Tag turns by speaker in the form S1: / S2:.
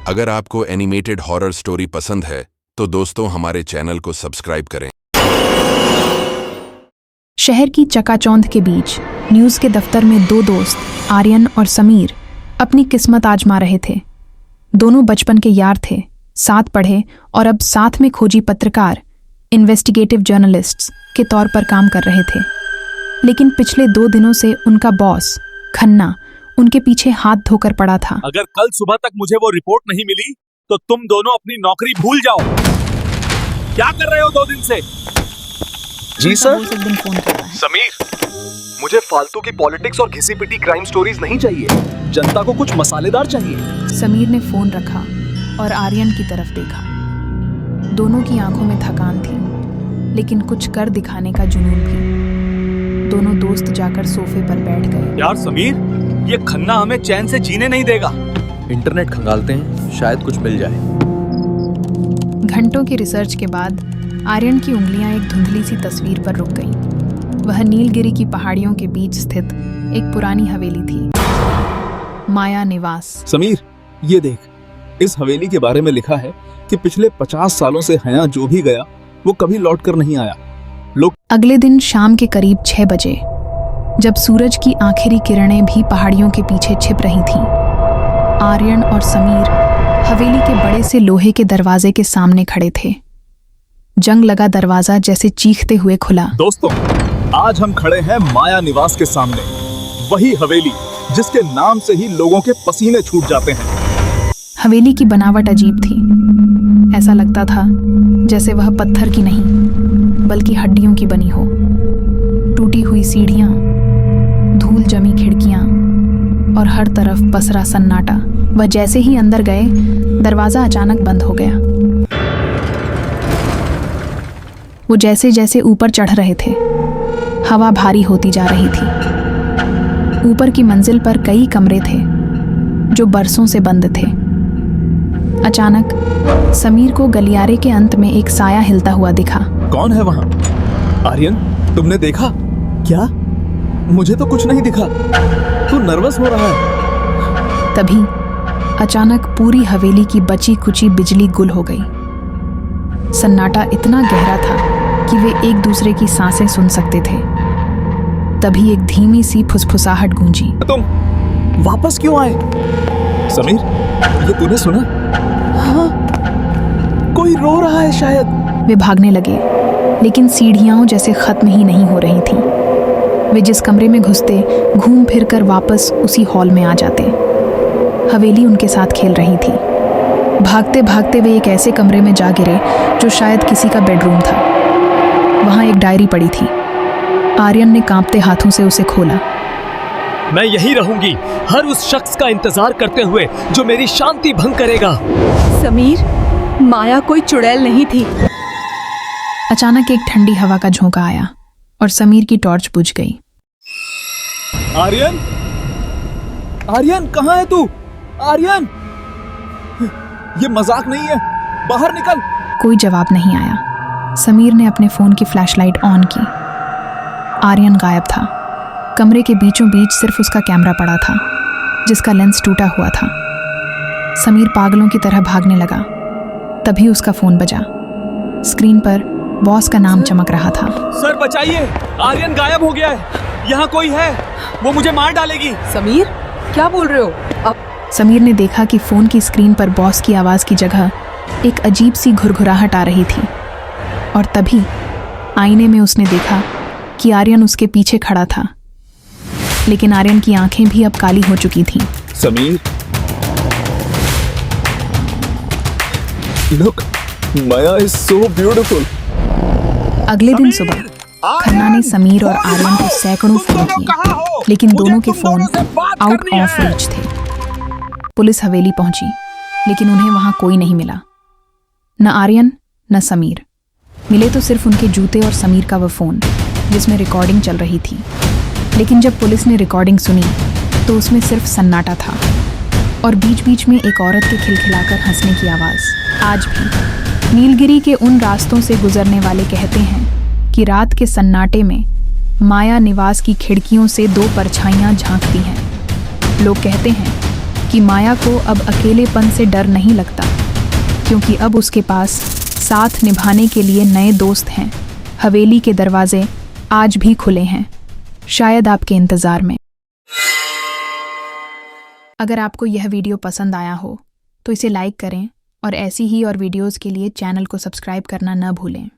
S1: अगर आपको animated horror story पसंद है तो दोस्तों हमारे चैनल को सब्सक्राइब करें।
S2: शहर की चकाचौंध के बीच न्यूज़ के दफ्तर में दो दोस्त आर्यन और समीर अपनी किस्मत आजमा रहे थे। दोनों बचपन के यार थे, साथ पढ़े और अब साथ में खोजी पत्रकार, इन्वेस्टिगेटिव जर्नलिस्ट्स के तौर पर काम कर रहे थे। लेकिन पिछले 2 दिनों से उनका बॉस खन्ना उनके पीछे हाथ धोकर पड़ा था।
S3: अगर कल सुबह तक मुझे वो रिपोर्ट नहीं मिली तो तुम दोनों अपनी नौकरी भूल जाओ। क्या कर रहे हो 2 दिन से?
S4: जी सर।
S3: समीर,
S4: मुझे फालतू की पॉलिटिक्स और घिसी पिटी क्राइम स्टोरीज नहीं चाहिए। जनता को कुछ मसालेदार चाहिए।
S2: समीर ने फोन रखा और आर्यन की तरफ देखा। दोनों की आंखों में थकान थी, लेकिन कुछ कर दिखाने का जुनून भी। दोनों दोस्त जाकर सोफे पर बैठ गए।
S3: यार समीर, ये खन्ना हमें चैन से जीने नहीं देगा।
S4: इंटरनेट खंगालते हैं, शायद कुछ मिल जाए।
S2: घंटों की रिसर्च के बाद आर्यन की उंगलियां एक धुंधली सी तस्वीर पर रुक गईं। वह नीलगिरी की पहाड़ियों के बीच स्थित एक पुरानी हवेली थी, माया निवास।
S5: समीर, ये देख, इस हवेली के बारे में लिखा है कि पिछले 50 सालों से यहाँ जो भी गया वो कभी लौट कर नहीं आया। लोग
S2: अगले दिन शाम के करीब 6 बजे, जब सूरज की आखिरी किरणें भी पहाड़ियों के पीछे छिप रही थीं, आर्यन और समीर हवेली के बड़े से लोहे के दरवाजे के सामने खड़े थे। जंग लगा दरवाजा जैसे चीखते हुए खुला।
S5: दोस्तों, आज हम खड़े हैं माया निवास के सामने, वही हवेली जिसके नाम से ही लोगों के पसीने छूट जाते हैं।
S2: हवेली की बनावट अजीब थी। ऐसा लगता था जैसे वह पत्थर की नहीं बल्कि हड्डियों की बनी हो। टूटी हुई सीढ़ियां, धूल जमी खिड़कियां और हर तरफ पसरा सन्नाटा। वह जैसे ही अंदर गए, दरवाजा अचानक बंद हो गया। वो जैसे जैसे ऊपर चढ़ रहे थे, हवा भारी होती जा रही थी। ऊपर की मंजिल पर कई कमरे थे जो बरसों से बंद थे। अचानक समीर को गलियारे के अंत में एक साया हिलता हुआ दिखा।
S5: कौन है वहां? आर्यन, तुमने देखा क्या? मुझे तो कुछ नहीं दिखा। तू नर्वस हो रहा है।
S2: तभी अचानक पूरी हवेली की बची कुची बिजली गुल हो गई। सन्नाटा इतना गहरा था कि वे एक दूसरे की सांसें सुन सकते थे। तभी एक धीमी सी फुसफुसाहट गूंजी।
S5: तुम वापस क्यों आए? समीर, ये तूने सुना? हाँ, कोई रो रहा है शायद।
S2: वे भागने लगे, लेकिन सीढ़ियां जैसे खत्म ही नहीं हो रही थीं। वे जिस कमरे में घुसते, घूम फिर कर वापस उसी हॉल में आ जाते। हवेली उनके साथ खेल रही थी। भागते भागते वे एक ऐसे कमरे में जा गिरे जो शायद किसी का बेडरूम था। वहां एक डायरी पड़ी थी। आर्यन ने कांपते हाथों से उसे खोला।
S3: मैं यही रहूंगी, हर उस शख्स का इंतजार करते हुए जो मेरी शांति भंग करेगा।
S6: समीर, माया कोई चुड़ैल नहीं थी।
S2: अचानक एक ठंडी हवा का झोंका आया और समीर की टॉर्च बुझ गई।
S5: आर्यन, आर्यन, कहाँ है तू? आर्यन, ये मजाक नहीं है, बाहर निकल।
S2: कोई जवाब नहीं आया। समीर ने अपने फोन की फ्लैशलाइट ऑन की। आर्यन गायब था। कमरे के बीचों बीच सिर्फ उसका कैमरा पड़ा था, जिसका लेंस टूटा हुआ था। समीर पागलों की तरह भागने लगा। तभी उसका फोन बजा। स्क्रीन पर बॉस का नाम चमक रहा था।
S3: सर बचाइए, आर्यन गायब हो गया है। यहाँ कोई है, वो मुझे मार डालेगी।
S6: समीर, क्या बोल रहे हो?
S2: समीर ने देखा कि फोन की स्क्रीन पर बॉस की आवाज की जगह एक अजीब सी घुरघुराहट आ रही थी। और तभी आईने में उसने देखा कि आर्यन उसके पीछे खड़ा था, लेकिन आर्यन की आंखें भी अब काली हो चुकी थीं।
S5: Sameer, look, Maya is so beautiful.
S2: अगले दिन सुबह खन्ना ने समीर और आर्यन को सैकड़ों फोन किए, लेकिन दोनों के फोन आउट ऑफ रीच थे। पुलिस हवेली पहुंची, लेकिन उन्हें वहां कोई नहीं मिला। न आर्यन न समीर मिले, तो सिर्फ उनके जूते और समीर का वह फोन जिसमें रिकॉर्डिंग चल रही थी। लेकिन जब पुलिस ने रिकॉर्डिंग सुनी तो उसमें सिर्फ सन्नाटा था और बीच बीच में एक औरत के खिलखिलाकर हंसने की आवाज़। आज भी नीलगिरी के उन रास्तों से गुजरने वाले कहते हैं कि रात के सन्नाटे में माया निवास की खिड़कियों से 2 परछाइयां झांकती हैं। लोग कहते हैं कि माया को अब अकेलेपन से डर नहीं लगता, क्योंकि अब उसके पास साथ निभाने के लिए नए दोस्त हैं। हवेली के दरवाजे आज भी खुले हैं, शायद आपके इंतज़ार में। अगर आपको यह वीडियो पसंद आया हो तो इसे लाइक करें और ऐसी ही और वीडियोस के लिए चैनल को सब्सक्राइब करना न भूलें।